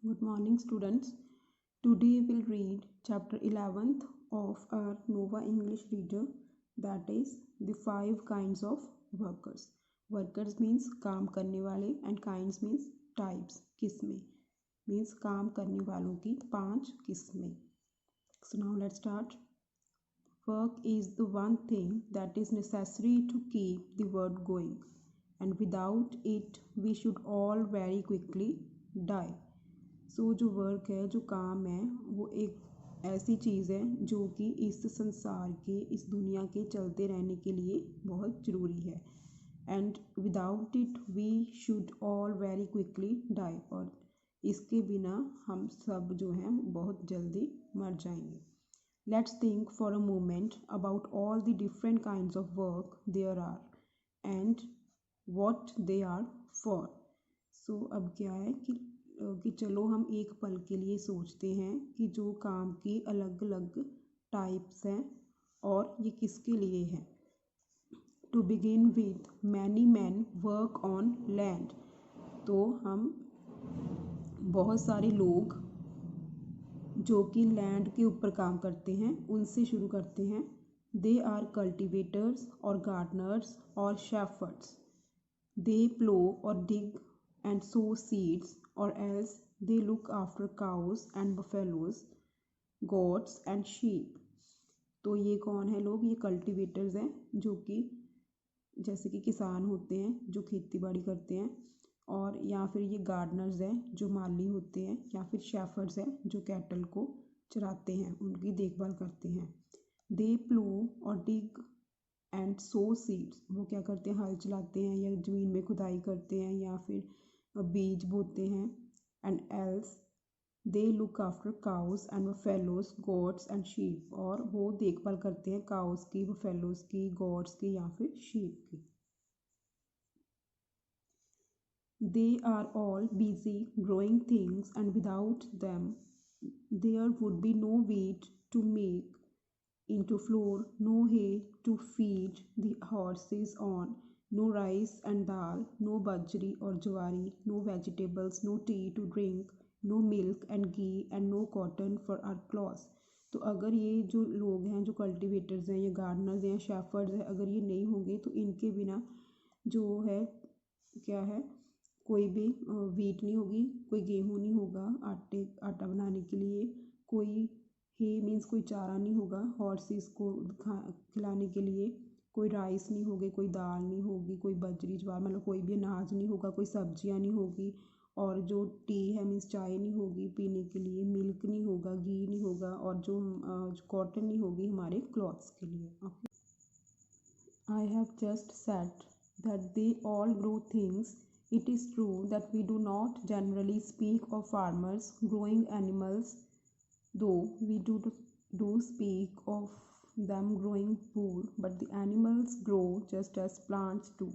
Good morning, students. Today we'll read chapter 11th of our Nova English Reader, that is the 5 kinds of workers. Workers means काम करने वाले and kinds means types, किस्में means काम करने वालों की 5 किस्में. So now let's start. Work is the one thing that is necessary to keep the world going, and without it we should all very quickly die. जो work है, जो काम है, वो एक ऐसी चीज़ है जो कि इस संसार के, इस दुनिया के चलते रहने के लिए बहुत ज़रूरी है. And without it we should all very quickly die, और इसके बिना हम सब जो हैं बहुत जल्दी मर जाएंगे. Let's think for a moment about all the different kinds of work there are and what they are for. अब क्या है कि चलो हम एक पल के लिए सोचते हैं कि जो काम की अलग अलग टाइप्स हैं और ये किसके लिए हैं. To begin with many man work on land. तो हम बहुत सारे लोग जो कि लैंड के ऊपर काम करते हैं उनसे शुरू करते हैं. दे आर कल्टिवेटर्स और गार्डनर्स और शेफर्ड्स. दे प्लो और डिग and sow seeds, or else they look after cows and buffaloes, goats and sheep. तो ये कौन है लोग? ये कल्टिवेटर्स हैं, जो कि जैसे कि किसान होते हैं जो खेती बाड़ी करते हैं, और या फिर ये गार्डनर्स हैं जो माली होते हैं, या फिर शेफर्ड्स हैं जो कैटल को चराते हैं, उनकी देखभाल करते हैं. दे प्लो और डिग एंड सो सीड्स. वो क्या करते हैं? हल चलाते हैं या ज़मीन में खुदाई करते हैं या फिर बीज बोते हैं. And else they look after cows and buffaloes, goats and sheep. और वो देखभाल करते हैं काउस की, बफेलोज की, गोट्स की या फिर शीप की. They are all busy growing things and without them there would be no wheat to make into flour, no hay to feed the horses on, no rice and dal, no bajri or jawari, no vegetables, no tea to drink, no milk and ghee and no cotton for our clothes. तो अगर ये जो लोग हैं, जो cultivators हैं, ये Gardner's हैं, शेफर्ड्स हैं, अगर ये नहीं होंगे तो इनके बिना जो है क्या है, कोई भी वीट नहीं होगी, कोई गेहूँ नहीं होगा आटा बनाने के लिए, कोई हे मीन्स कोई चारा नहीं होगा हॉर्सेस को खिलाने के लिए, कोई राइस नहीं होगी, कोई दाल नहीं होगी, कोई बजरी ज्वार मतलब कोई भी अनाज नहीं होगा, कोई सब्जियां नहीं होगी, और जो टी है मीन्स चाय नहीं होगी पीने के लिए, मिल्क नहीं होगा, घी नहीं होगा, और जो कॉटन नहीं होगी हमारे क्लॉथ्स के लिए. I have just said that they all grow things. It is true that we do not generally speak of farmers growing animals, though we do speak of them growing food, but the animals grow just as plants do,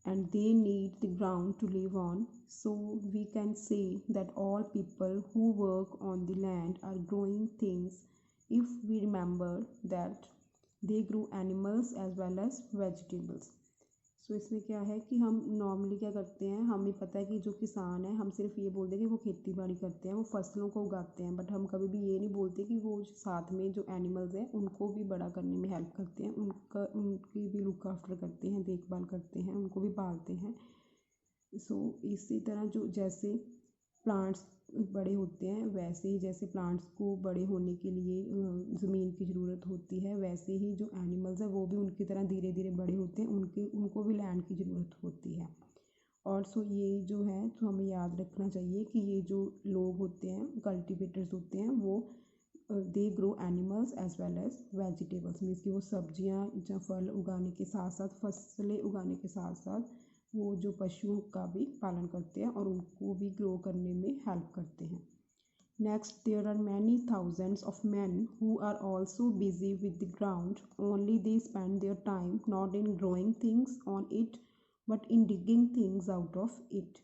and they need the ground to live on. So we can say that all people who work on the land are growing things if we remember that they grow animals as well as vegetables. इसमें क्या है कि हम normally क्या करते हैं, हमें पता है कि जो किसान है, हम सिर्फ ये बोलते हैं कि वो खेती बाड़ी करते हैं, वो फसलों को उगाते हैं, बट हम कभी भी ये नहीं बोलते कि वो साथ में जो एनिमल्स हैं उनको भी बड़ा करने में हेल्प करते हैं, उनकी भी लुक आफ्टर करते हैं, देखभाल करते हैं, उनको भी पालते हैं. इसी तरह जो जैसे प्लांट्स बड़े होते हैं, वैसे ही जैसे प्लांट्स को बड़े होने के लिए ज़मीन की ज़रूरत होती है, वैसे ही जो एनिमल्स हैं वो भी उनकी तरह धीरे धीरे बड़े होते हैं, उनको भी लैंड की ज़रूरत होती है. और ये जो है तो हमें याद रखना चाहिए कि ये जो लोग होते हैं, कल्टिवेटर्स होते हैं, वो they grow animals as well as vegetables. Means कि वो सब्जियाँ या फल उगाने के साथ साथ, फसलें उगाने के साथ साथ वो जो पशुओं का भी पालन करते हैं और उनको भी ग्रो करने में हेल्प करते हैं. Next, there are many thousands of man who are also busy with the ground, only they spend their time not in growing things on it but in digging things out of it.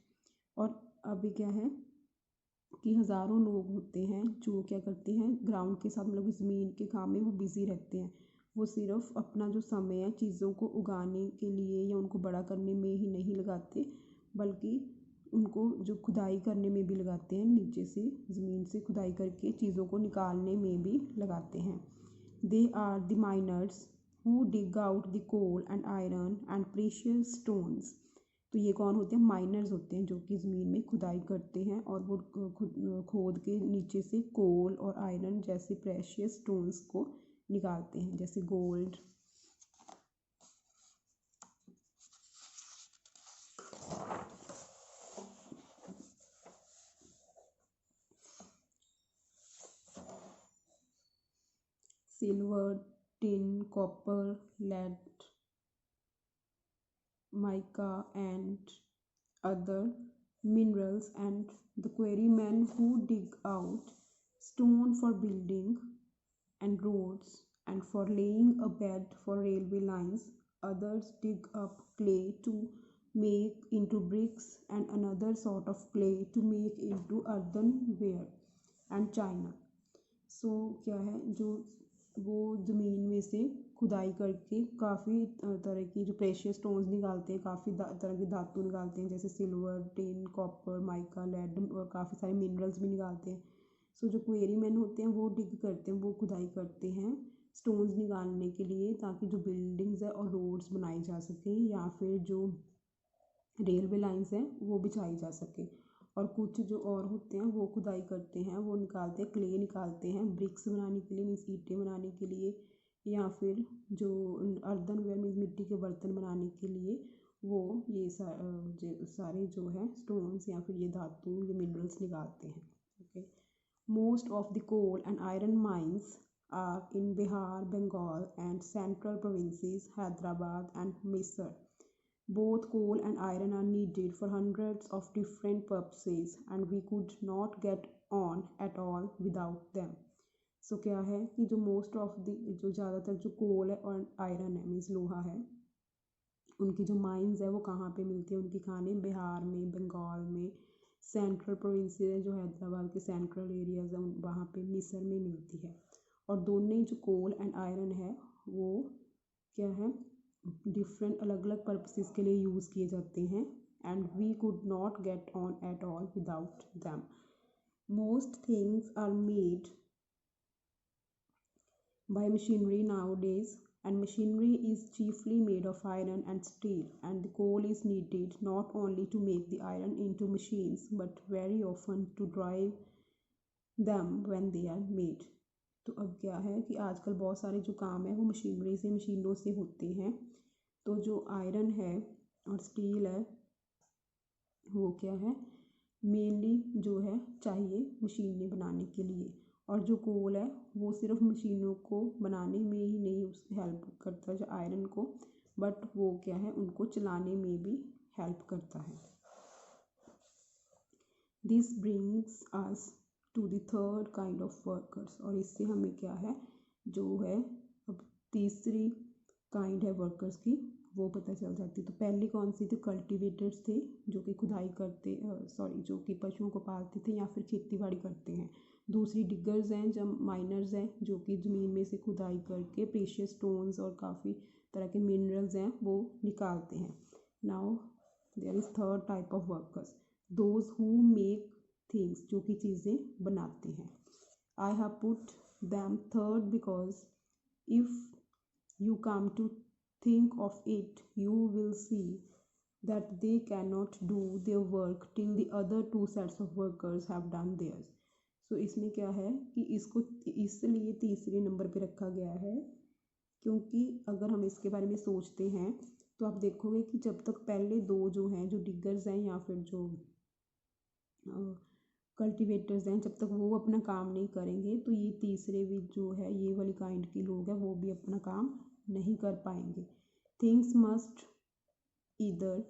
और अभी क्या है कि हज़ारों लोग होते हैं जो क्या करते हैं, ग्राउंड के साथ मतलब ज़मीन के काम में वो बिज़ी रहते हैं. वो सिर्फ अपना जो समय है चीज़ों को उगाने के लिए या उनको बड़ा करने में ही नहीं लगाते, बल्कि उनको जो खुदाई करने में भी लगाते हैं, नीचे से ज़मीन से खुदाई करके चीज़ों को निकालने में भी लगाते हैं। They are the miners who dig out the coal and iron and precious stones. तो ये कौन होते हैं? माइनर्स होते हैं जो कि ज़मीन में खुदाई करते हैं और वो खोद के नीचे से कोल और आयरन जैसे प्रेशियस स्टोन्स को निकालते हैं, जैसे gold. Silver, tin, copper, lead, mica, and other minerals, and the quarrymen who dig out stone for building and roads and for laying a bed for railway lines. Others dig up clay to make into bricks and another sort of clay to make into earthenware and china. सो क्या है, जो वो ज़मीन में से खुदाई करके काफ़ी तरह की जो प्रेशियस स्टोन्स निकालते हैं, काफ़ी तरह की धातु निकालते हैं, जैसे silver, tin, copper, mica, lead और काफ़ी सारे मिनरल्स भी निकालते हैं। सो जो क्वेरी मैन होते हैं वो डिग करते हैं, वो खुदाई करते हैं स्टोन्स निकालने के लिए, ताकि जो बिल्डिंग्स है और रोड्स बनाई जा सकें या फिर जो रेलवे लाइंस हैं वो बिछाई जा सके। और कुछ जो और होते हैं वो खुदाई करते हैं, वो निकालते हैं, क्ले निकालते हैं ब्रिक्स बनाने के लिए, मीन्स ईंटें बनाने के लिए, या फिर जो अर्थनवेयर मीन्स मिट्टी के बर्तन बनाने के लिए वो ये सारे जो है स्टोन्स या फिर ये धातु, ये मिनरल्स निकालते हैं। Okay, most of the coal and iron mines are in Bihar, Bengal and central provinces, Hyderabad and Mysore. Both coal and iron are needed for hundreds of different purposes and we could not get on at all without them. So क्या है कि जो most of the जो ज़्यादातर जो कोल है और iron है मीन्स लोहा है, उनकी जो माइंस है वो कहाँ पे मिलती है? उनकी खाने बिहार में, बंगाल में, सेंट्रल प्रोविंस है जो हैदराबाद के सेंट्रल एरियाज हैं वहाँ पे, मिस्र में मिलती है। और दोनों जो कोल एंड आयरन है वो क्या है, डिफरेंट अलग अलग पर्पसेस के लिए यूज़ किए जाते हैं and we could not get on at all without them. Most things are made by machinery nowadays, and machinery is chiefly made of iron and steel, and the coal is needed not only to make the iron into machines but very often to drive them when they are made. तो अब क्या है कि आजकल बहुत सारे जो काम है वो मशीनरी से, मशीनों से होते हैं। तो जो आयरन है और स्टील है वो क्या है, मेनली जो है चाहिए मशीनें बनाने के लिए, और जो कोल है वो सिर्फ मशीनों को बनाने में ही नहीं हेल्प करता जो आयरन को, बट वो क्या है उनको चलाने में भी हेल्प करता है। This brings us to the third kind of workers, और इससे हमें क्या है जो है अब तीसरी काइंड है वर्कर्स की वो पता चल जाती। तो पहले कौन सी थी? कल्टिवेटर्स थे जो कि खुदाई करते जो कि पशुओं को पालते थे या फिर खेती बाड़ी करते हैं। दूसरी डिगर्स हैं, जब माइनर्स हैं जो कि ज़मीन में से खुदाई करके प्रेशियस स्टोन्स और काफ़ी तरह के मिनरल्स हैं वो निकालते हैं। Now there is third type of workers, those who make things, जो कि चीज़ें बनाते हैं। I have put them third because if you come to think of it, you will see that they cannot do their work till the other two sets of workers have done theirs. So इसमें क्या है कि इसको इसलिए तीसरे number पे रखा गया है क्योंकि अगर हम इसके बारे में सोचते हैं तो आप देखोगे कि जब तक पहले दो जो हैं, जो डिगर्स हैं या फिर जो कल्टिवेटर्स हैं, जब तक वो अपना काम नहीं करेंगे तो ये तीसरे भी जो है ये वाली काइंड के लोग हैं वो भी अपना काम नहीं कर पाएंगे। Things must either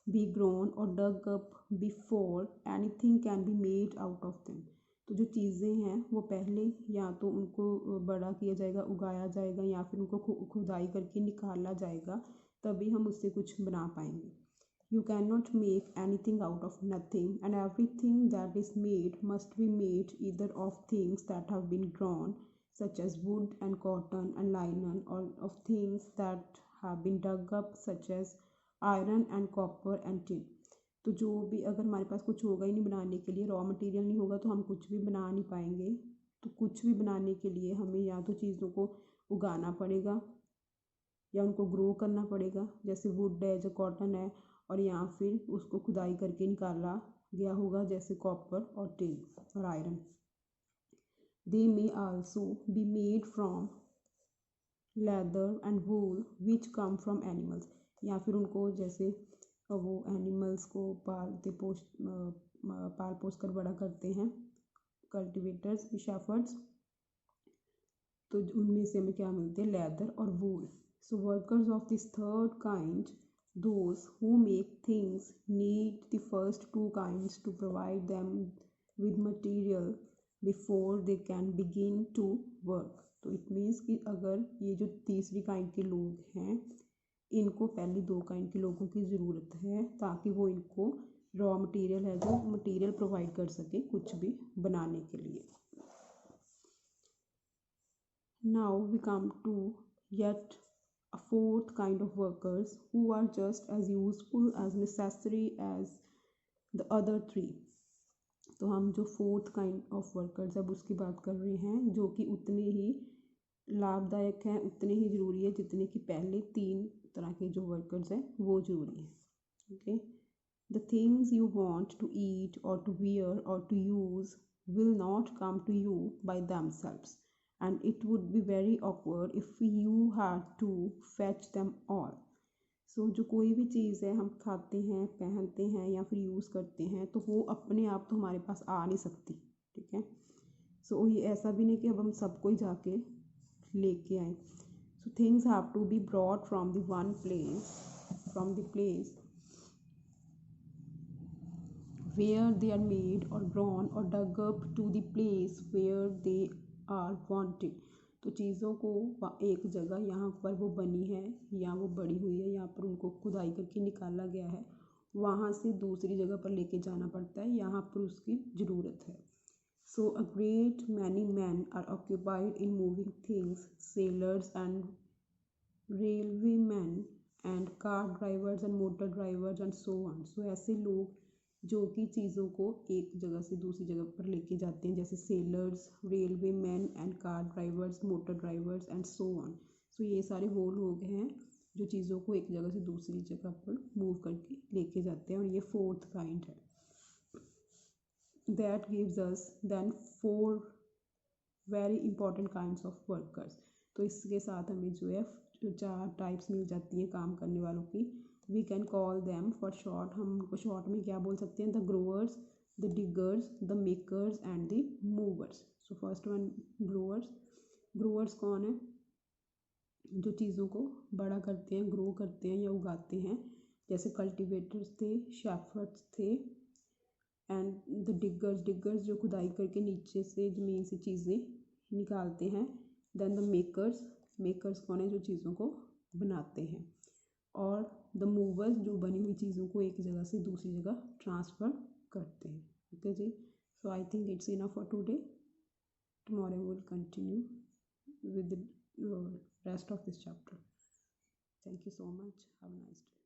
be grown or dug up before anything can be made out of them. तो जो चीज़ें हैं वो पहले या तो उनको बड़ा किया जाएगा, उगाया जाएगा, या फिर उनको खुदाई करके निकाला जाएगा, तभी हम उससे कुछ बना पाएंगे। You cannot make anything out of nothing, and everything that is made must be made either of things that have been grown, such as wood and cotton and linen, or of things that have been dug up, such as iron and copper and tin. तो जो भी, अगर हमारे पास कुछ होगा ही नहीं बनाने के लिए, रॉ मटेरियल नहीं होगा, तो हम कुछ भी बना नहीं पाएंगे। तो कुछ भी बनाने के लिए हमें या तो चीज़ों को उगाना पड़ेगा या उनको ग्रो करना पड़ेगा, जैसे वुड है, जो कॉटन है, और या फिर उसको खुदाई करके निकाला गया होगा, जैसे कॉपर और टिन और iron. They may also be made from leather and wool which come from animals, या फिर उनको जैसे वो एनिमल्स को पाल पोस कर बड़ा करते हैं कल्टिवेटर्स, शेफर्ड्स, तो उनमें से हमें क्या मिलते हैं, लेदर और wool. So workers of this third kind, those who make things, need the first two kinds to provide them with material before they can begin to work। तो इट मीन्स कि अगर ये जो तीसरी काइंड के लोग हैं, इनको पहले दो काइंड के लोगों की ज़रूरत है ताकि वो इनको रॉ मटेरियल है जो मटेरियल प्रोवाइड कर सके कुछ भी बनाने के लिए। Now we come to yet a fourth kind of workers who are just as useful as necessary as the other three। तो हम जो फोर्थ काइंड ऑफ वर्कर्स अब उसकी बात कर रहे हैं, जो कि उतने ही लाभदायक हैं, उतने ही ज़रूरी है जितने कि पहले तीन तरह के जो वर्कर्स हैं वो ज़रूरी हैं। Okay, the things you want to eat और टू वियर और to use will not come to you by themselves, and it would be very awkward if you had to fetch them all। सो जो कोई भी चीज़ है हम खाते हैं, पहनते हैं या फिर यूज़ करते हैं, तो वो अपने आप तो हमारे पास आ नहीं सकती, ठीक है। सो ये ऐसा भी नहीं कि अब हम सबको ही जाके लेके आए। So things have to be brought from the one place, from the place where they are made or grown or dug up to the place where they are wanted। तो चीज़ों को एक जगह यहाँ पर वो बनी है या वो बड़ी हुई है, यहाँ पर उनको खुदाई करके निकाला गया है, वहाँ से दूसरी जगह पर लेके जाना पड़ता है, यहाँ पर उसकी ज़रूरत है। So a great many man are occupied in moving things, sailors and railway man and car drivers and motor drivers and so on. So ऐसे लोग जो कि चीज़ों को एक जगह से दूसरी जगह पर लेके जाते हैं, जैसे sailors, railway man and car drivers, motor drivers and so on. So ये सारे वो लोग हैं जो चीज़ों को एक जगह से दूसरी जगह पर मूव करके लेके जाते हैं, और ये फोर्थ काइंड है। That gives us then 4 very important kinds of workers. तो इसके साथ हमें जो है 4 टाइप्स मिल जाती हैं काम करने वालों की। We can call them for short, हम उनको शॉर्ट में क्या बोल सकते हैं, the growers, the diggers, the makers and the movers. So first one, growers. Growers कौन है, जो चीज़ों को बड़ा करते हैं, ग्रो करते हैं या उगाते हैं, जैसे कल्टिवेटर्स थे, शेफर्ड्स थे, एंड द डिगर्स, डिगर्स जो खुदाई करके नीचे से ज़मीन से चीज़ें निकालते हैं। देन द मेकर्स, मेकर्स कौन है, जो चीज़ों को बनाते हैं, और द मूवर्स जो बनी हुई चीज़ों को एक जगह से दूसरी जगह ट्रांसफ़र करते हैं। ओके जी, so I think it's enough for today. Tomorrow will continue with the rest of this chapter. Thank you so much, have a nice day.